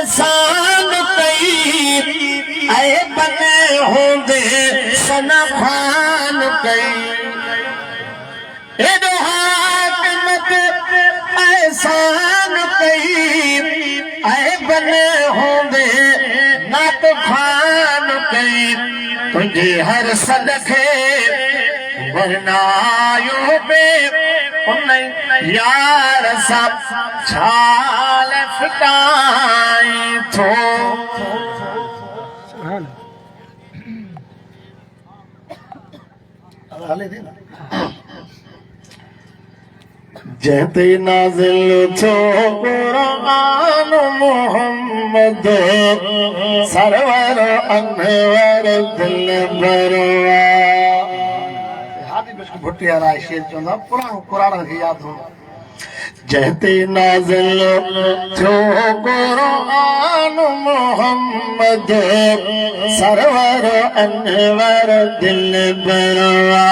एहसान कई ऐ बने होंदे सनखान कई एडो हाकिमत एहसान कई ऐ बने होंदे नात खान कई तुझे हर सदके वरनायो पे यार सब छाल फिटाई थो जहते नाज़िल थो कुरान मोहम्मद सरवर अनवर दिल बरवा भुटिया राय शेर चवंदा पुराणो कुरान खे यादि हो जहते नाज़िल थियो कुरान मोहम्मद सरवर अनवर दिल बरवा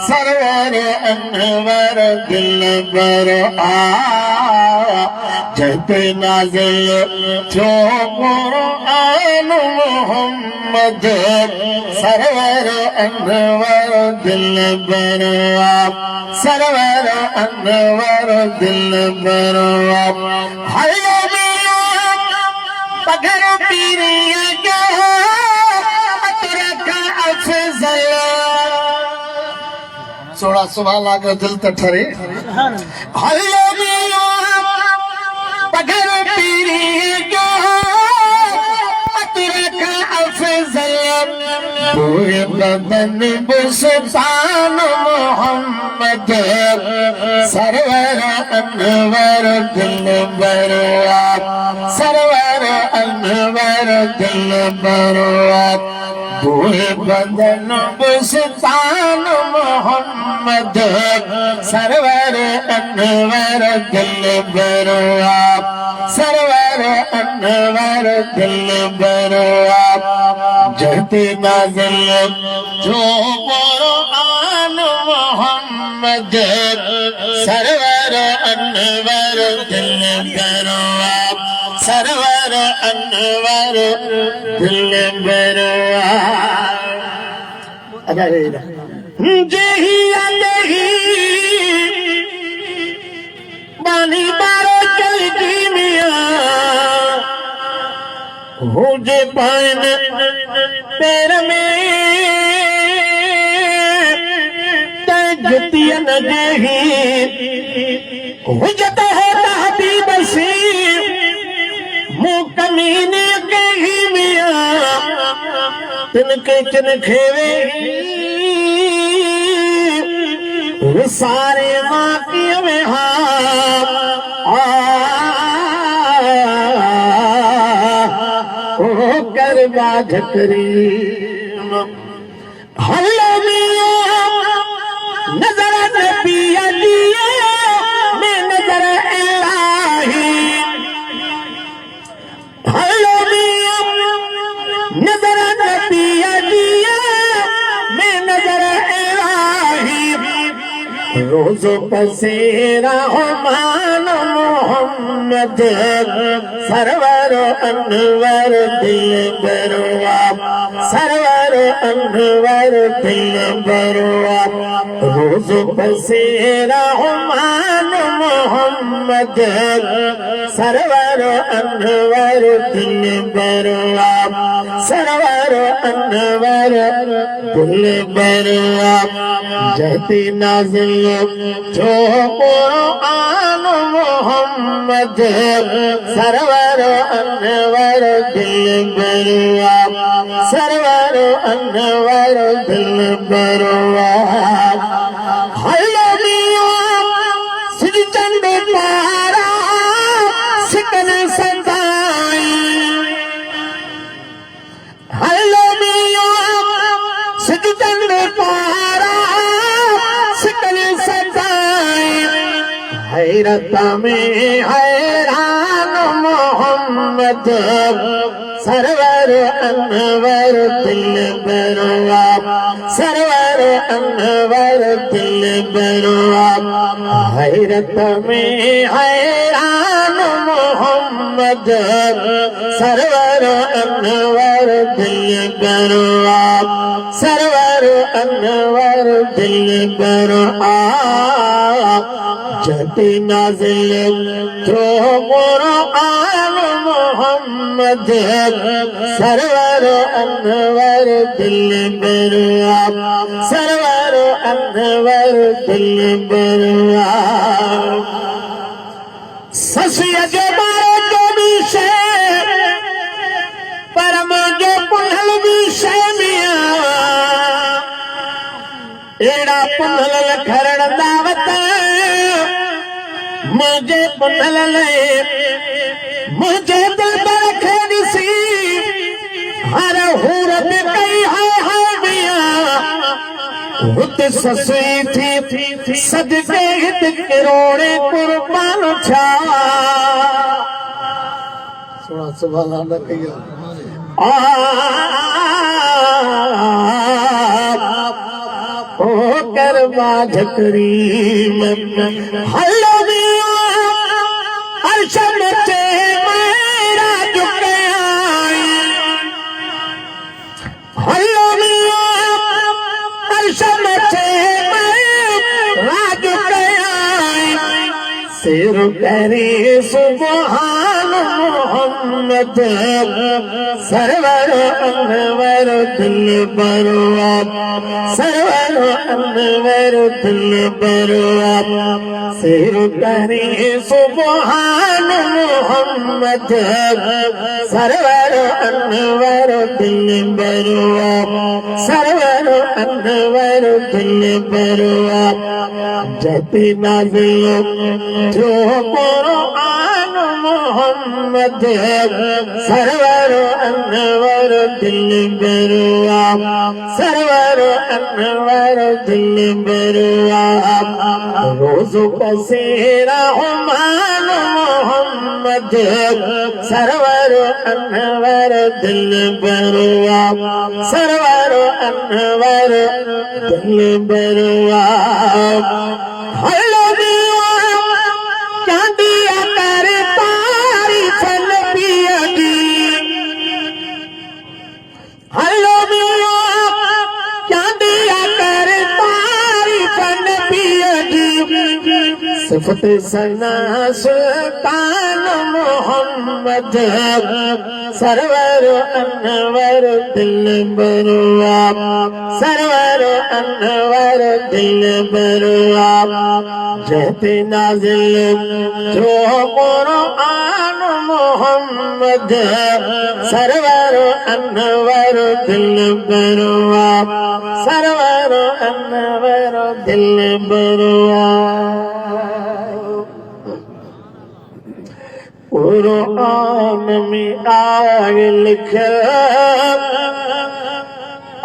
सरवर अनवर दिल बरवा जहते नाज़िल थियो कुरान मोहम्मद सरवर अनवर दिल बरवा सरवर अनवर दिल बरवा हलो मिया पगर पीरिया क्या अतरका अफजल 16 सुबह लाग दिल त ठरे हलो मिया पगर पीरिया क्या अतरका अफजल पूरे बदन बुस्तान मोहम्मद सरवर अनवर दिल बरवा सरवर अनवर दिल बरवा पूरे बदन बुस्तान मोहम्मद सरवर अनवर दिल बरवा सरवर अनवर दिल बरवा जहते नाज़िल जो कुरान मोहम्मद सरवर अनवर दिल बरवा सरवर अनवर दिल बरवा जेही अलही बानी बारो चल की मिया हो जे पाइन पैर में जुतियन जेही हुजत है तहबीब सी मुकमीने कही मिया तिनके चिन खेवे सारे माकियों में कर बात करी हल्लो मिया नजर नबिया दिए मैं नजर इलाही हल्लो मिया नजर नबिया दिए मैं नजर इलाही रोज पसेरा मान मोहम्मद सरवर अनवर दिल बरवा सरवर अनवर दिल बरवा रोज पसेरा मान मोहम्मद सरवर अनवर दिल बरवा सरवर अनवर दिल बरवा जहती नाज़िल जो कुरान मोहम्मद सरवर अनवर दिल बरवा सरवर अनवर दिल बरवा हल्लो मिया सिज चंद पारा सिकन सदाई हल्लो मिया सिज चंद पारा सिकन सदाई हैरत में हैरान मोहम्मद सरवर अनवर दिल बरवा सरवर अनवर दिल बरवा हैरत में हैरान मोहम्मद मोहम्मद सरवर अनवर दिलबर आप सरवर अनवर दिलबर आप जति नाज़िल थो कुरान मोहम्मद सरवर अनवर दिलबर आप सरवर अनवर दिलबर आप ससिया के बारे को भी शे पर मुझे पुनल भी शे मिया एड़ा पुनल खरण दावत मुझे पुनल ले मुझे दिल पर खेदी सी हर हूर पे कई हाय मिया हुत ससुई थी सदके हित करोड़े कुर्बान छा सुना सुभान अल्लाह कहियो ओ करवा झकरीम हल्लो दिया अर्शद ते मेरा झुके आई हल्लो दिया अर्शद ते मेरा झुके आई सिर करे सुभान मोहम्मद सरवर अनवर दिलबर आप सरवर अनवर दिलबर आप सिर करे सुभान मोहम्मद सरवर अनवर दिलबर आप सरवर अनवर दिलबर आप जति नाज़िल थो कुरान मोहम्मद सरवर अनवर दिलबर आप सरवर अनवर दिलबर आप रोज़ कसेरा हुमान मोहम्मद सरवर अनवर दिलबर आप सरवर अनवर दिलबर आप हल्लो दिया चांदिया कर तारी फल पिया दी हल्लो दिया चांदिया कर तारी फल पिया दी सिफत सना सुल्तान मोहम्मद सरवर अनवर दिलबर आप सरवर अनवर दिलबर आप जति नाज़िल थो कुरान मोहम्मद सरवर अनवर दिलबर आप सरवर अनवर दिलबर आप कुरान में आए लिखा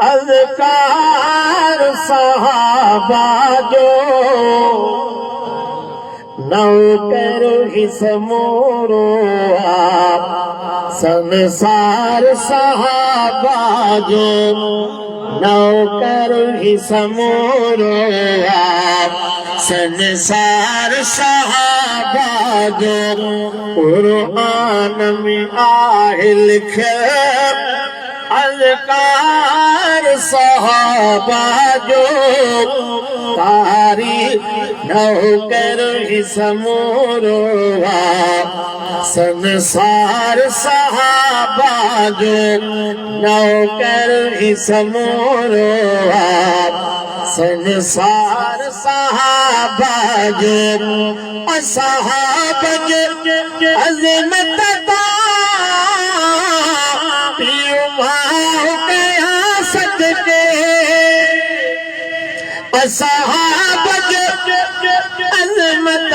अज़कार सहाबा जो नौकर ही समोरो आप संसार सहाबा जो नौकर ही समोरो आप संसार सहाबा जो कुरान में आए लिखे अज़कार सहाबा जो तारी नौकर ही समोरो आप संसार सहाबा जो नौकर ही समोरो आप संसार सहाबा जो सहाबा जो अज़मत सहाबा अज़मत